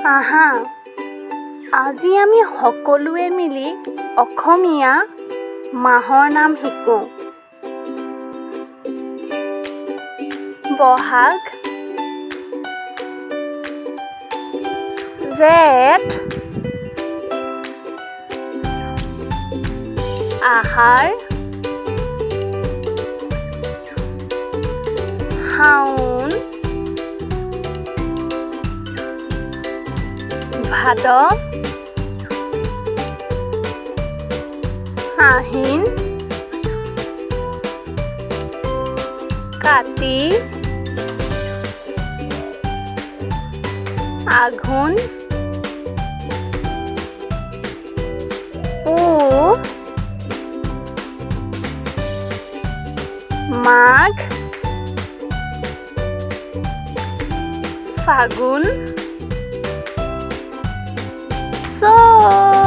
আহা আজি আমি সকলোৱে মিলি অসমীয়া মাহৰ নাম শিকোঁ। বহাগ, জেঠ, আহাৰ, শাওণ, ভাদ, আহিন, কাতি, আঘোণ, পুহ, মাঘ, ফাগুন, চ'ত।